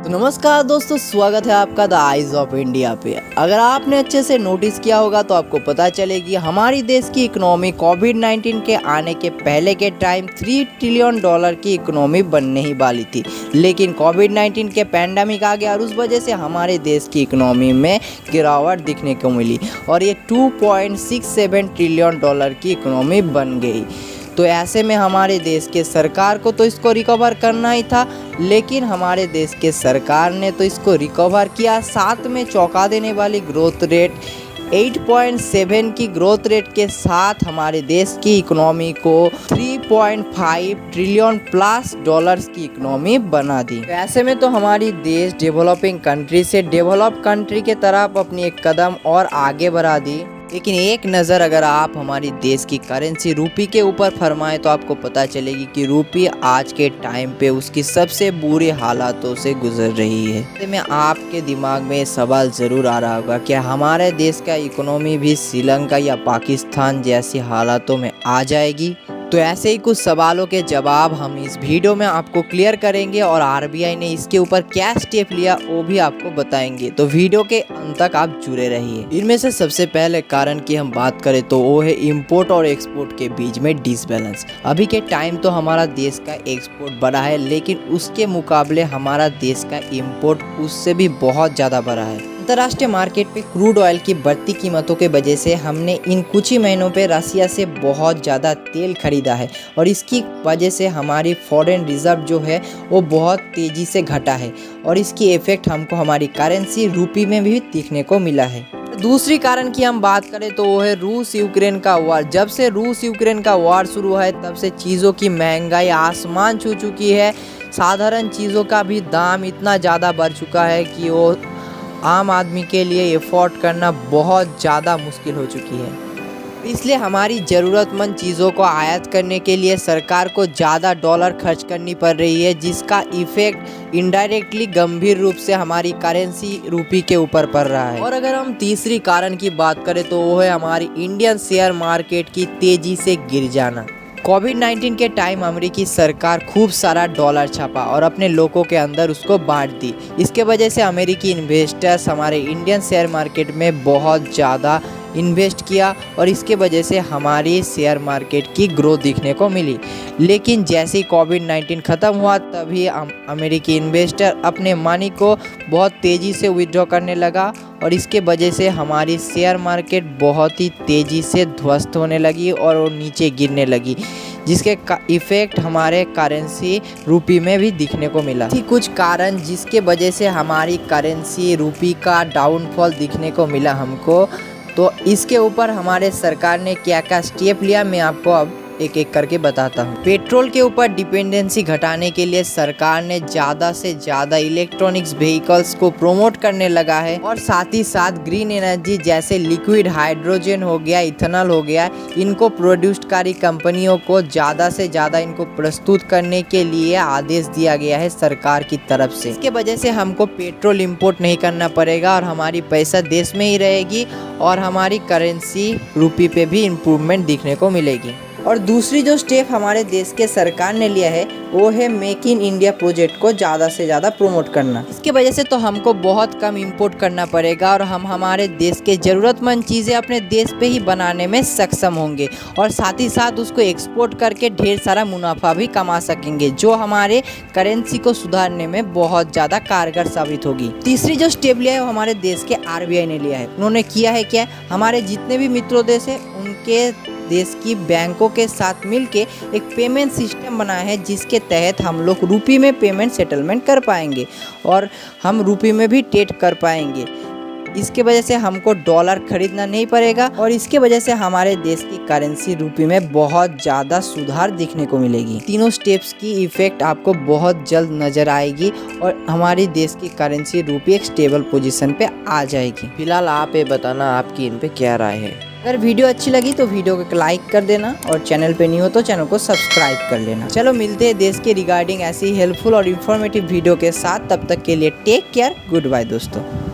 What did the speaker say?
नमस्कार दोस्तों, स्वागत है आपका द आइज ऑफ इंडिया पे। अगर आपने अच्छे से नोटिस किया होगा तो आपको पता चलेगी हमारी देश की इकोनॉमी कोविड-19 के आने के पहले के टाइम $3 ट्रिलियन की इकोनॉमी बनने ही वाली थी, लेकिन कोविड-19 के पैंडेमिक आ गया और उस वजह से हमारे देश की इकोनॉमी में गिरावट दिखने को मिली और ये $2.67 ट्रिलियन की इकोनॉमी बन गई। तो ऐसे में हमारे देश के सरकार को तो इसको रिकवर करना ही था, लेकिन हमारे देश के सरकार ने तो इसको रिकवर किया, साथ में चौंका देने वाली ग्रोथ रेट 8.7 की ग्रोथ रेट के साथ हमारे देश की इकोनॉमी को $3.5 ट्रिलियन प्लस की इकोनॉमी बना दी। तो ऐसे में तो हमारी देश डेवलपिंग कंट्री से डेवलप कंट्री के तरफ अपनी एक कदम और आगे बढ़ा दी। लेकिन एक नज़र अगर आप हमारी देश की करेंसी रूपी के ऊपर फरमाएं तो आपको पता चलेगी कि रूपी आज के टाइम पे उसकी सबसे बुरी हालातों से गुजर रही है। ऐसे में आपके दिमाग में सवाल ज़रूर आ रहा होगा कि हमारे देश का इकोनॉमी भी श्रीलंका या पाकिस्तान जैसी हालातों में आ जाएगी। तो ऐसे ही कुछ सवालों के जवाब हम इस वीडियो में आपको क्लियर करेंगे और आरबीआई ने इसके ऊपर क्या स्टेप लिया वो भी आपको बताएंगे। तो वीडियो के अंत तक आप जुड़े रहिए। इनमें से सबसे पहले कारण की हम बात करें तो वो है इंपोर्ट और एक्सपोर्ट के बीच में डिसबैलेंस। अभी के टाइम तो हमारा देश का एक्सपोर्ट बढ़ा है, लेकिन उसके मुकाबले हमारा देश का इम्पोर्ट उससे भी बहुत ज़्यादा बढ़ा है। अंतर्राष्ट्रीय मार्केट पे क्रूड ऑयल की बढ़ती कीमतों के वजह से हमने इन कुछ ही महीनों पे रसिया से बहुत ज़्यादा तेल खरीदा है और इसकी वजह से हमारी फॉरेन रिजर्व जो है वो बहुत तेज़ी से घटा है और इसकी इफ़ेक्ट हमको हमारी करेंसी रूपी में भी दिखने को मिला है। दूसरी कारण की हम बात करें तो वो है रूस यूक्रेन का वार। जब से रूस यूक्रेन का वार शुरू है तब से चीज़ों की महंगाई आसमान छू चुकी है। साधारण चीज़ों का भी दाम इतना ज़्यादा बढ़ चुका है कि वो आम आदमी के लिए अफोर्ड करना बहुत ज़्यादा मुश्किल हो चुकी है। इसलिए हमारी ज़रूरतमंद चीज़ों को आयात करने के लिए सरकार को ज़्यादा डॉलर खर्च करनी पड़ रही है, जिसका इफ़ेक्ट इनडायरेक्टली गंभीर रूप से हमारी करेंसी रूपी के ऊपर पड़ रहा है। और अगर हम तीसरी कारण की बात करें तो वो है हमारी इंडियन शेयर मार्केट की तेज़ी से गिर जाना। कोविड-19 के टाइम अमेरिकी सरकार खूब सारा डॉलर छापा और अपने लोगों के अंदर उसको बांट दी। इसके वजह से अमेरिकी इन्वेस्टर्स हमारे इंडियन शेयर मार्केट में बहुत ज़्यादा इन्वेस्ट किया और इसके वजह से हमारी शेयर मार्केट की ग्रोथ दिखने को मिली। लेकिन जैसे ही कोविड-19 ख़त्म हुआ तभी अमेरिकी इन्वेस्टर अपने मनी को बहुत तेज़ी से विड्रॉ करने लगा और इसके वजह से हमारी शेयर मार्केट बहुत ही तेज़ी से ध्वस्त होने लगी और वो नीचे गिरने लगी, जिसके इफ़ेक्ट हमारे करेंसी रूपी में भी दिखने को मिला। थी कुछ कारण जिसके वजह से हमारी करेंसी रूपी का डाउनफॉल दिखने को मिला हमको। तो इसके ऊपर हमारे सरकार ने क्या क्या स्टेप लिया मैं आपको अब एक एक करके बताता हूँ। पेट्रोल के ऊपर डिपेंडेंसी घटाने के लिए सरकार ने ज़्यादा से ज़्यादा इलेक्ट्रॉनिक्स व्हीकल्स को प्रमोट करने लगा है और साथ ही साथ ग्रीन एनर्जी जैसे लिक्विड हाइड्रोजन हो गया, इथेनॉल हो गया, इनको प्रोड्यूसकारी कंपनियों को ज़्यादा से ज़्यादा इनको प्रस्तुत करने के लिए आदेश दिया गया है सरकार की तरफ से। इसके वजह से हमको पेट्रोल इम्पोर्ट नहीं करना पड़ेगा और हमारी पैसा देश में ही रहेगी और हमारी करेंसी रूपी पे भी इम्प्रूवमेंट दिखने को मिलेगी। और दूसरी जो स्टेप हमारे देश के सरकार ने लिया है वो है मेक इन इंडिया प्रोजेक्ट को ज़्यादा से ज़्यादा प्रमोट करना। इसके वजह से तो हमको बहुत कम इंपोर्ट करना पड़ेगा और हम हमारे देश के ज़रूरतमंद चीज़ें अपने देश पे ही बनाने में सक्षम होंगे और साथ ही साथ उसको एक्सपोर्ट करके ढेर सारा मुनाफा भी कमा सकेंगे, जो हमारे करेंसी को सुधारने में बहुत ज़्यादा कारगर साबित होगी। तीसरी जो स्टेप लिया है वो हमारे देश के आरबीआई ने लिया है। उन्होंने किया है क्या, हमारे जितने भी मित्रों देश है उनके देश की बैंकों के साथ मिलके एक पेमेंट सिस्टम बनाया है, जिसके तहत हम लोग रूपी में पेमेंट सेटलमेंट कर पाएंगे और हम रूपी में भी ट्रेड कर पाएंगे। इसके वजह से हमको डॉलर खरीदना नहीं पड़ेगा और इसके वजह से हमारे देश की करेंसी रूपी में बहुत ज़्यादा सुधार दिखने को मिलेगी। तीनों स्टेप्स की इफ़ेक्ट आपको बहुत जल्द नज़र आएगी और हमारी देश की करेंसी रूपी एक स्टेबल पोजीशन पे आ जाएगी। फिलहाल आप ये बताना आपकी इन पे क्या राय है। अगर वीडियो अच्छी लगी तो वीडियो को लाइक कर देना और चैनल पे नहीं हो तो चैनल को सब्सक्राइब कर लेना। चलो मिलते हैं देश के रिगार्डिंग ऐसी हेल्पफुल और इन्फॉर्मेटिव वीडियो के साथ। तब तक के लिए टेक केयर, गुड बाय दोस्तों।